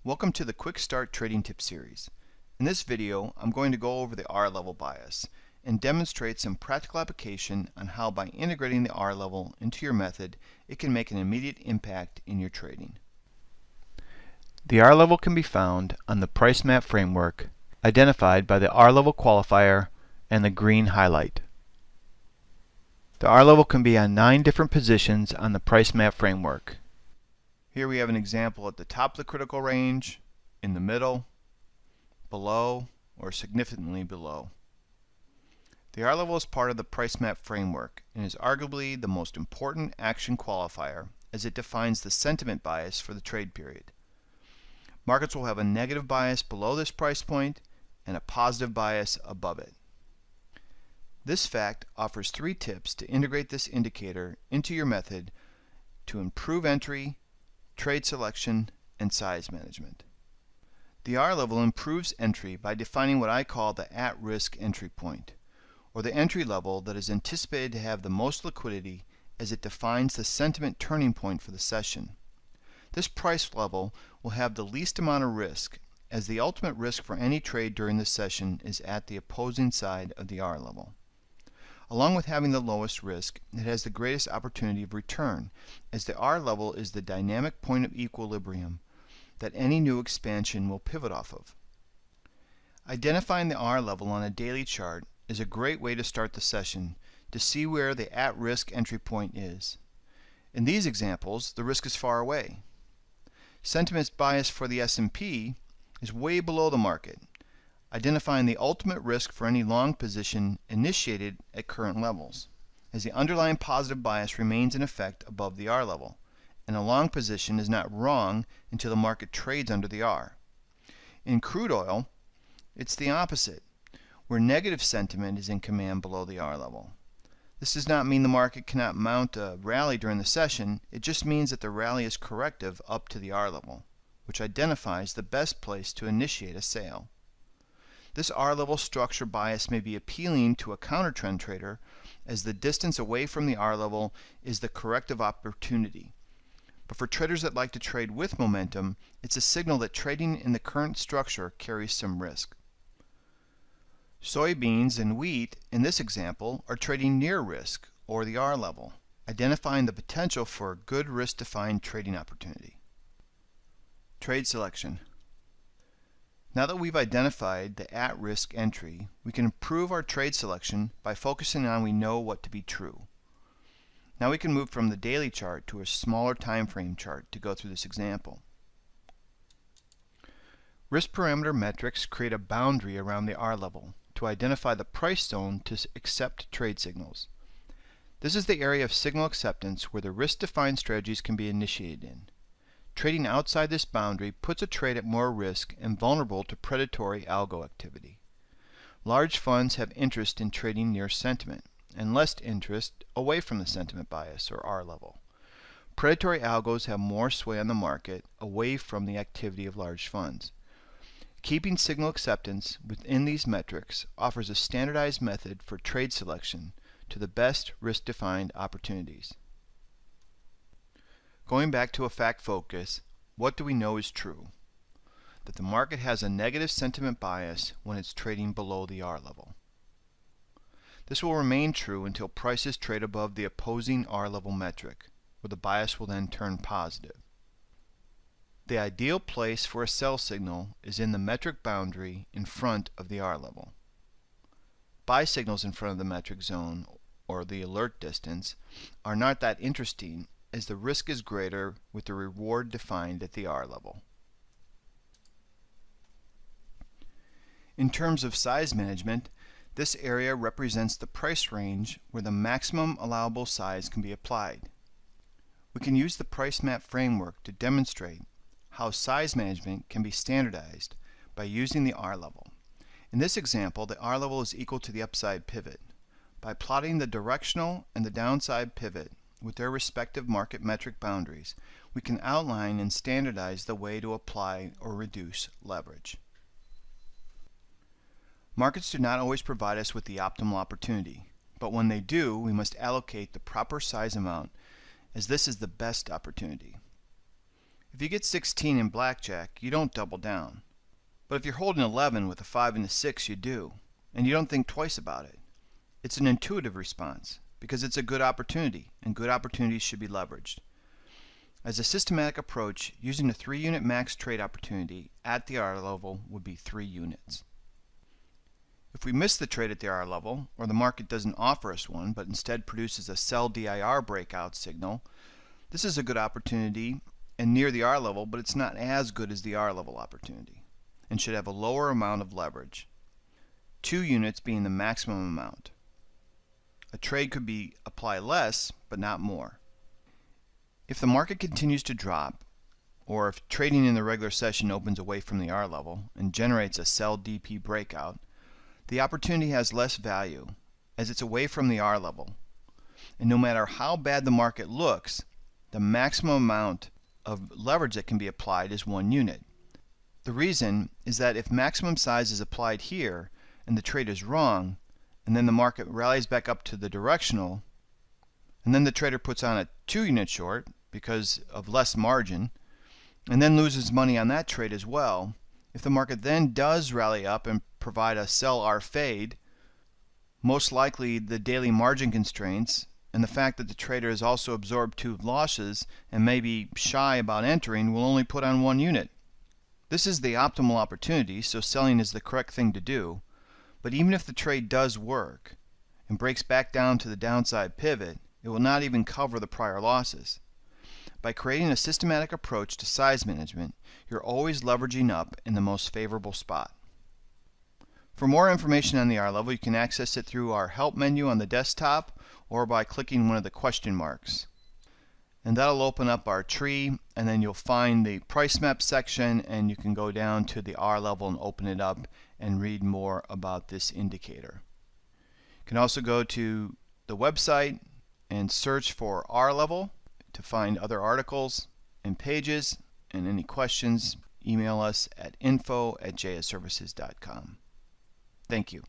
Welcome to the Quick Start Trading Tip series. In this video, I'm going to go over the R-level bias and demonstrate some practical application on how by integrating the R-level into your method, it can make an immediate impact in your trading. The R-level can be found on the price map framework identified by the R-level qualifier and the green highlight. The R-level can be on 9 different positions on the price map framework. Here we have an example at the top of the critical range, in the middle, below, or significantly below. The R-level is part of the price map framework and is arguably the most important action qualifier as it defines the sentiment bias for the trade period. Markets will have a negative bias below this price point and a positive bias above it. This fact offers 3 tips to integrate this indicator into your method to improve entry, trade selection, and size management. The R-level improves entry by defining what I call the at-risk entry point, or the entry level that is anticipated to have the most liquidity as it defines the sentiment turning point for the session. This price level will have the least amount of risk, as the ultimate risk for any trade during the session is at the opposing side of the R-level. Along with having the lowest risk, it has the greatest opportunity of return, as the R-level is the dynamic point of equilibrium that any new expansion will pivot off of. Identifying the R-level on a daily chart is a great way to start the session to see where the at-risk entry point is. In these examples, the risk is far away. Sentiment bias for the S&P is way below the market, identifying the ultimate risk for any long position initiated at current levels, as the underlying positive bias remains in effect above the R level, and a long position is not wrong until the market trades under the R. In crude oil, it's the opposite, where negative sentiment is in command below the R level. This does not mean the market cannot mount a rally during the session, it just means that the rally is corrective up to the R level, which identifies the best place to initiate a sale. This R-level structure bias may be appealing to a counter-trend trader, as the distance away from the R-level is the corrective opportunity. But for traders that like to trade with momentum, it's a signal that trading in the current structure carries some risk. Soybeans and wheat, in this example, are trading near risk, or the R-level, identifying the potential for a good risk-defined trading opportunity. Trade selection. Now that we've identified the at-risk entry, we can improve our trade selection by focusing on we know what to be true. Now we can move from the daily chart to a smaller time frame chart to go through this example. Risk parameter metrics create a boundary around the R level to identify the price zone to accept trade signals. This is the area of signal acceptance where the risk-defined strategies can be initiated in. Trading outside this boundary puts a trade at more risk and vulnerable to predatory algo activity. Large funds have interest in trading near sentiment, and less interest away from the sentiment bias, or R level. Predatory algos have more sway on the market away from the activity of large funds. Keeping signal acceptance within these metrics offers a standardized method for trade selection to the best risk-defined opportunities. Going back to a fact focus, what do we know is true? That the market has a negative sentiment bias when it's trading below the R level. This will remain true until prices trade above the opposing R level metric, where the bias will then turn positive. The ideal place for a sell signal is in the metric boundary in front of the R level. Buy signals in front of the metric zone, or the alert distance, are not that interesting, as the risk is greater with the reward defined at the R level. In terms of size management, this area represents the price range where the maximum allowable size can be applied. We can use the price map framework to demonstrate how size management can be standardized by using the R level. In this example, the R level is equal to the upside pivot. By plotting the directional and the downside pivot with their respective market metric boundaries, we can outline and standardize the way to apply or reduce leverage. Markets do not always provide us with the optimal opportunity, but when they do, we must allocate the proper size amount, as this is the best opportunity. If you get 16 in blackjack, you don't double down. But if you're holding 11 with a 5 and a 6, you do, and you don't think twice about it. It's an intuitive response because it's a good opportunity, and good opportunities should be leveraged. As a systematic approach, using a 3-unit max trade opportunity at the R level would be 3 units. If we miss the trade at the R level, or the market doesn't offer us one, but instead produces a sell DIR breakout signal, this is a good opportunity and near the R level, but it's not as good as the R level opportunity, and should have a lower amount of leverage, 2 units being the maximum amount. A trade could be apply less, but not more. If the market continues to drop, or if trading in the regular session opens away from the R level and generates a sell DP breakout, the opportunity has less value as it's away from the R level. And no matter how bad the market looks, the maximum amount of leverage that can be applied is 1 unit. The reason is that if maximum size is applied here and the trade is wrong, and then the market rallies back up to the directional, and then the trader puts on a 2-unit short because of less margin, and then loses money on that trade as well, if the market then does rally up and provide a sell R fade, most likely the daily margin constraints and the fact that the trader has also absorbed 2 losses and may be shy about entering will only put on 1 unit. This is the optimal opportunity, so selling is the correct thing to do, but even if the trade does work and breaks back down to the downside pivot, it will not even cover the prior losses. By creating a systematic approach to size management, you're always leveraging up in the most favorable spot. For more information on the R level, you can access it through our help menu on the desktop or by clicking one of the question marks. And that'll open up our tree, and then you'll find the price map section, and you can go down to the R level and open it up and read more about this indicator. You can also go to the website and search for R level to find other articles and pages, and any questions, email us at info@jsservices.com. Thank you.